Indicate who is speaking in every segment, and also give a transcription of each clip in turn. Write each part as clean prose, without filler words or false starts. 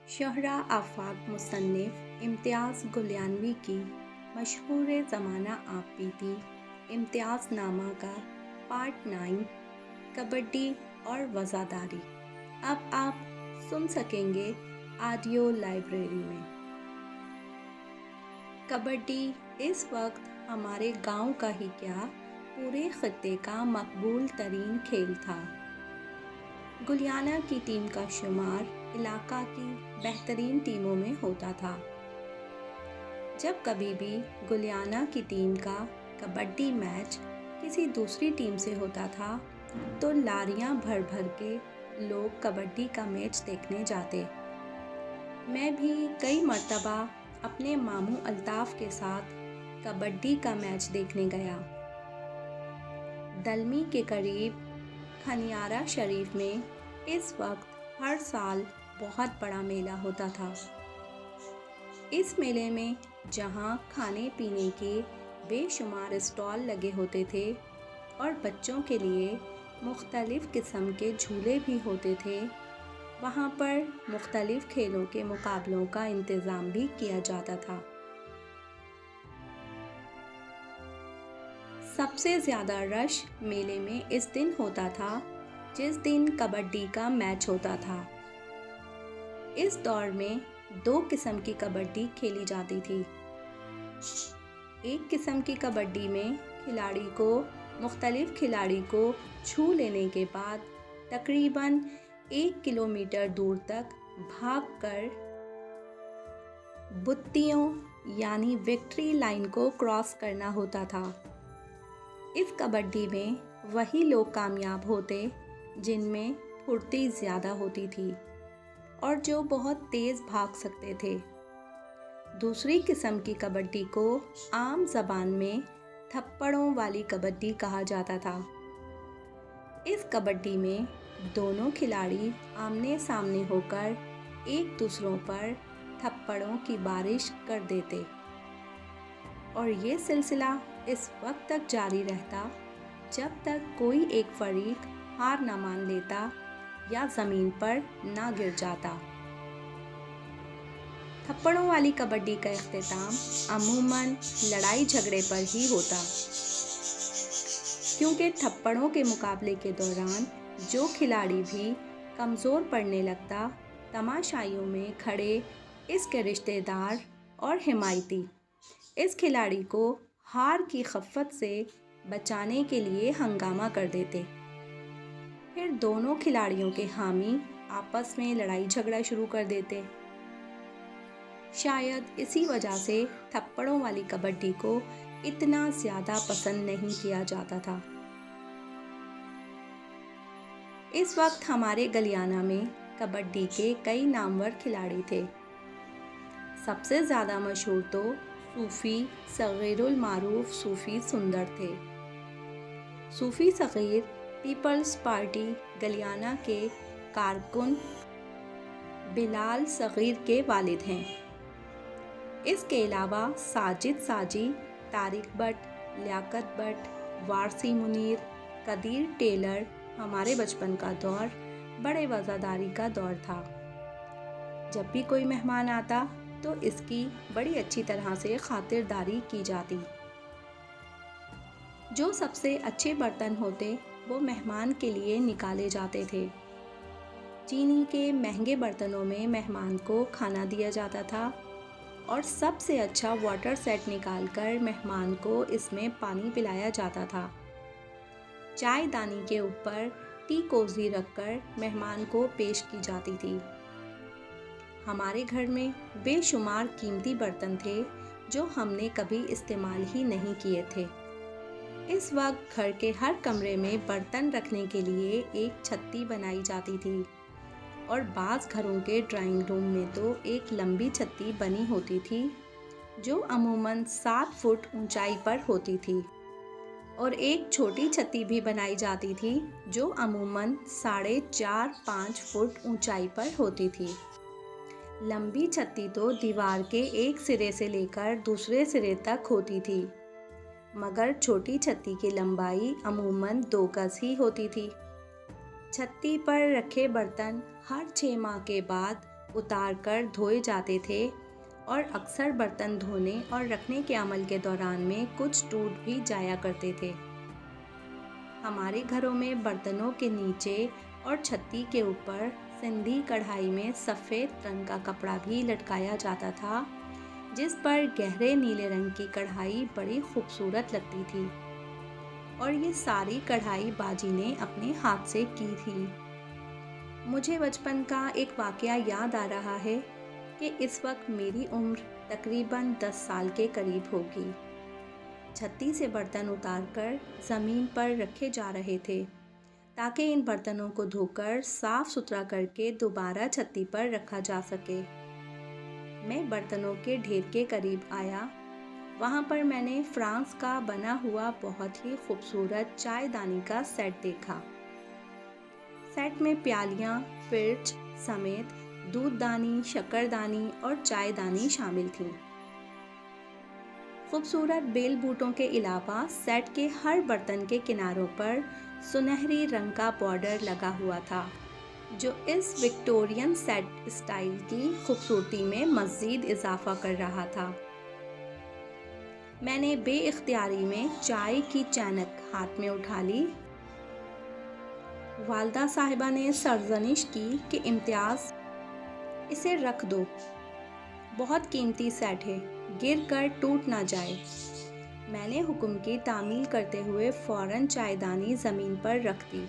Speaker 1: شہرہ آفاق مصنف امتیاز گلیانوی کی مشہور زمانہ آپ بیتی امتیاز نامہ کا پارٹ 9 کبڈی اور وزاداری اب آپ سن سکیں گے آڈیو لائبریری میں۔ کبڈی اس وقت ہمارے گاؤں کا ہی کیا پورے خطے کا مقبول ترین کھیل تھا۔ گلیانہ کی ٹیم کا شمار علاقہ کی بہترین ٹیموں میں ہوتا تھا۔ جب کبھی بھی گلیانہ کی ٹیم کا کبڈی میچ کسی دوسری ٹیم سے ہوتا تھا تو لاریاں بھر بھر کے لوگ کبڈی کا میچ دیکھنے جاتے۔ میں بھی کئی مرتبہ اپنے ماموں الطاف کے ساتھ کبڈی کا میچ دیکھنے گیا۔ دلمی کے قریب کھنیارہ شریف میں اس وقت ہر سال بہت بڑا میلہ ہوتا تھا۔ اس میلے میں جہاں کھانے پینے کے بے شمار اسٹال لگے ہوتے تھے اور بچوں کے لیے مختلف قسم کے جھولے بھی ہوتے تھے، وہاں پر مختلف کھیلوں کے مقابلوں کا انتظام بھی کیا جاتا تھا۔ سب سے زیادہ رش میلے میں اس دن ہوتا تھا جس دن کبڈی کا میچ ہوتا تھا۔ اس دور میں 2 قسم کی کبڈی کھیلی جاتی تھی۔ ایک قسم کی کبڈی میں مختلف کھلاڑی کو چھو لینے کے بعد تقریباً 1 کلومیٹر دور تک بھاگ کر بتیوں یعنی وکٹری لائن کو کراس کرنا ہوتا تھا۔ اس کبڈی میں وہی لوگ کامیاب ہوتے جن میں پھرتی زیادہ ہوتی تھی اور جو بہت تیز بھاگ سکتے تھے۔ دوسری قسم کی کبڈی کو عام زبان میں تھپڑوں والی کبڈی کہا جاتا تھا۔ اس کبڈی میں دونوں کھلاڑی آمنے سامنے ہو کر ایک دوسروں پر تھپڑوں کی بارش کر دیتے اور یہ سلسلہ اس وقت تک جاری رہتا جب تک کوئی ایک فریق ہار نہ مان لیتا یا زمین پر نہ گر جاتا۔ تھپڑوں والی کبڈی کا اختتام عموماً لڑائی جھگڑے پر ہی ہوتا، کیونکہ تھپڑوں کے مقابلے کے دوران جو کھلاڑی بھی کمزور پڑنے لگتا، تماشائیوں میں کھڑے اس کے رشتہ دار اور حمایتی اس کھلاڑی کو ہار کی خفت سے بچانے کے لیے ہنگامہ کر دیتے۔ پھر دونوں کھلاڑیوں کے حامی آپس میں لڑائی جھگڑا شروع کر دیتے۔ شاید اسی وجہ سے تھپڑوں والی کبڈی کو اتنا زیادہ پسند نہیں کیا جاتا تھا۔ اس وقت ہمارے گلیانہ میں کبڈی کے کئی نامور کھلاڑی تھے۔ سب سے زیادہ مشہور تو صوفی صغیر المعروف صوفی سندر تھے۔ صوفی صغیر پیپلز پارٹی گلیانہ کے کارکن بلال صغیر کے والد ہیں۔ اس کے علاوہ ساجد ساجی، طارق بٹ، لیاقت بٹ، وارثی منیر، قدیر ٹیلر۔ ہمارے بچپن کا دور بڑے وزاداری کا دور تھا۔ جب بھی کوئی مہمان آتا تو اس کی بڑی اچھی طرح سے خاطرداری کی جاتی۔ جو سب سے اچھے برتن ہوتے وہ مہمان کے لیے نکالے جاتے تھے۔ چینی کے مہنگے برتنوں میں مہمان کو کھانا دیا جاتا تھا اور سب سے اچھا واٹر سیٹ نکال کر مہمان کو اس میں پانی پلایا جاتا تھا۔ چائے دانی کے اوپر ٹی کوزی رکھ کر مہمان کو پیش کی جاتی تھی۔ ہمارے گھر میں بے شمار قیمتی برتن تھے جو ہم نے کبھی استعمال ہی نہیں کیے تھے۔ اس وقت گھر کے ہر کمرے میں برتن رکھنے کے لیے ایک چھتی بنائی جاتی تھی اور بعض گھروں کے ڈرائنگ روم میں تو ایک لمبی چھتی بنی ہوتی تھی جو عموماً 7 فٹ اونچائی پر ہوتی تھی اور ایک چھوٹی چھتی بھی بنائی جاتی تھی جو عموماً 4.5-5 فٹ اونچائی پر ہوتی تھی۔ لمبی چھتی تو دیوار کے ایک سرے سے لے کر دوسرے سرے تک ہوتی تھی، مگر چھوٹی چھتی کی لمبائی عموماً 2 گز ہی ہوتی تھی۔ چھتی پر رکھے برتن ہر 6 ماہ کے بعد اتار کر دھوئے جاتے تھے اور اکثر برتن دھونے اور رکھنے کے عمل کے دوران میں کچھ ٹوٹ بھی جایا کرتے تھے۔ ہمارے گھروں میں برتنوں کے نیچے اور چھتی کے اوپر سندھی کڑھائی میں سفید رنگ کا کپڑا بھی لٹکایا جاتا تھا، جس پر گہرے نیلے رنگ کی کڑھائی بڑی خوبصورت لگتی تھی، اور یہ ساری کڑھائی باجی نے اپنے ہاتھ سے کی تھی۔ مجھے بچپن کا ایک واقعہ یاد آ رہا ہے کہ اس وقت میری عمر تقریباً 10 سال کے قریب ہوگی۔ چھتی سے برتن اتار کر زمین پر رکھے جا رہے تھے تاکہ ان برتنوں کو دھو کر صاف ستھرا کر کے دوبارہ چھتی پر رکھا جا سکے۔ میں برتنوں کے ڈھیر کے قریب آیا۔ وہاں پر میں نے فرانس کا بنا ہوا بہت ہی خوبصورت چائے دانی کا سیٹ دیکھا۔ سیٹ میں پیالیاں، فرچ سمیت دودھ دانی، شکر دانی اور چائے دانی شامل تھیں۔ خوبصورت بیل بوٹوں کے علاوہ سیٹ کے ہر برتن کے کناروں پر سنہری رنگ کا بارڈر لگا ہوا تھا، جو اس وکٹورین سیٹ اسٹائل کی خوبصورتی میں مزید اضافہ کر رہا تھا۔ میں نے بے اختیاری میں چائے کی چینک ہاتھ میں اٹھا لی۔ والدہ صاحبہ نے سرزنش کی کہ امتیاز، اسے رکھ دو، بہت قیمتی سیٹ ہے، گر کر ٹوٹ نہ جائے۔ میں نے حکم کی تعمیل کرتے ہوئے فوراً چائے دانی زمین پر رکھ دی۔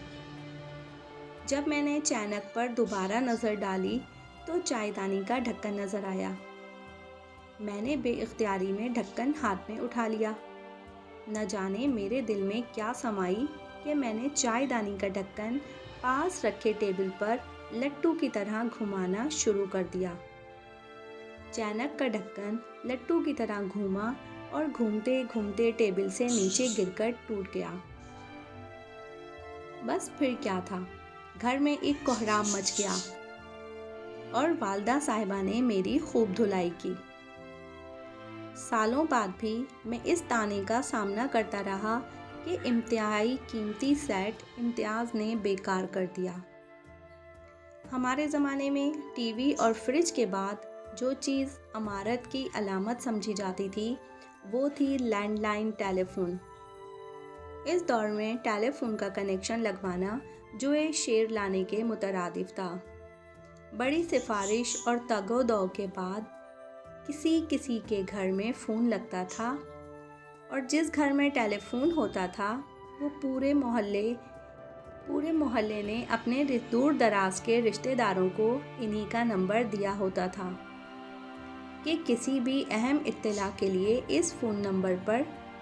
Speaker 1: جب میں نے چینک پر دوبارہ نظر ڈالی تو چائے دانی کا ڈھکن نظر آیا۔ میں نے بے اختیاری میں ڈھکن ہاتھ میں اٹھا لیا۔ نہ جانے میرے دل میں کیا سمائی کہ میں نے چائے دانی کا ڈھکن پاس رکھے ٹیبل پر لٹو کی طرح گھمانا شروع کر دیا۔ چینک کا ڈھکن لٹو کی طرح گھوما اور گھومتے گھومتے ٹیبل سے نیچے گر کر ٹوٹ گیا۔ بس پھر کیا تھا، گھر میں ایک کوہرام مچ گیا اور والدہ صاحبہ نے میری خوب دھلائی کی۔ سالوں بعد بھی میں اس طعنے کا سامنا کرتا رہا کہ انتہائی قیمتی سیٹ امتیاز نے بیکار کر دیا۔ ہمارے زمانے میں ٹی وی اور فریج کے بعد جو چیز عمارت کی علامت سمجھی جاتی تھی وہ تھی لینڈ لائن ٹیلی فون۔ اس دور میں ٹیلی فون کا کنیکشن لگوانا جوئے شیر لانے کے مترادف تھا۔ بڑی سفارش اور تگ و دو کے بعد کسی کے گھر میں فون لگتا تھا، اور جس گھر میں ٹیلی فون ہوتا تھا وہ پورے محلے نے اپنے دور دراز کے رشتہ داروں کو انہی کا نمبر دیا ہوتا تھا کہ کسی بھی اہم اطلاع کے لیے اس فون نمبر پر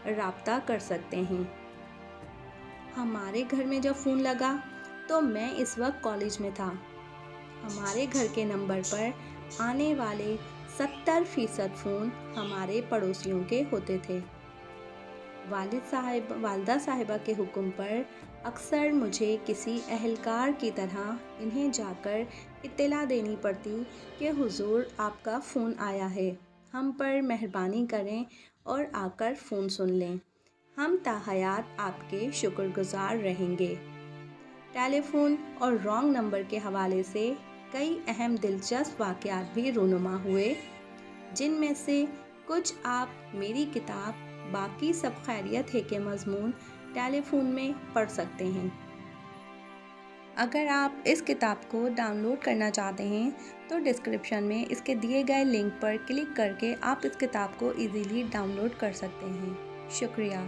Speaker 1: رابطہ کر سکتے ہیں۔ ہمارے گھر میں جب فون لگا تو میں اس وقت کالج میں تھا۔ ہمارے گھر کے نمبر پر آنے والے 70% فون ہمارے پڑوسیوں کے ہوتے تھے۔ والدہ صاحبہ کے حکم پر اکثر مجھے کسی اہلکار کی طرح انہیں جا کر اطلاع دینی پڑتی کہ حضور آپ کا فون آیا ہے، ہم پر مہربانی کریں اور آ کر فون سن لیں، ہم تاحیات آپ کے شکر گزار رہیں گے۔ ٹیلی فون اور رانگ نمبر کے حوالے سے کئی اہم دلچسپ واقعات بھی رونما ہوئے، جن میں سے کچھ آپ میری کتاب باقی سب خیریت ہے کے مضمون ٹیلی فون میں پڑھ سکتے ہیں۔ اگر آپ اس کتاب کو ڈاؤن لوڈ کرنا چاہتے ہیں تو ڈسکرپشن میں اس کے دیے گئے لنک پر کلک کر کے آپ اس کتاب کو ایزیلی ڈاؤن لوڈ کر سکتے ہیں۔ شکریہ۔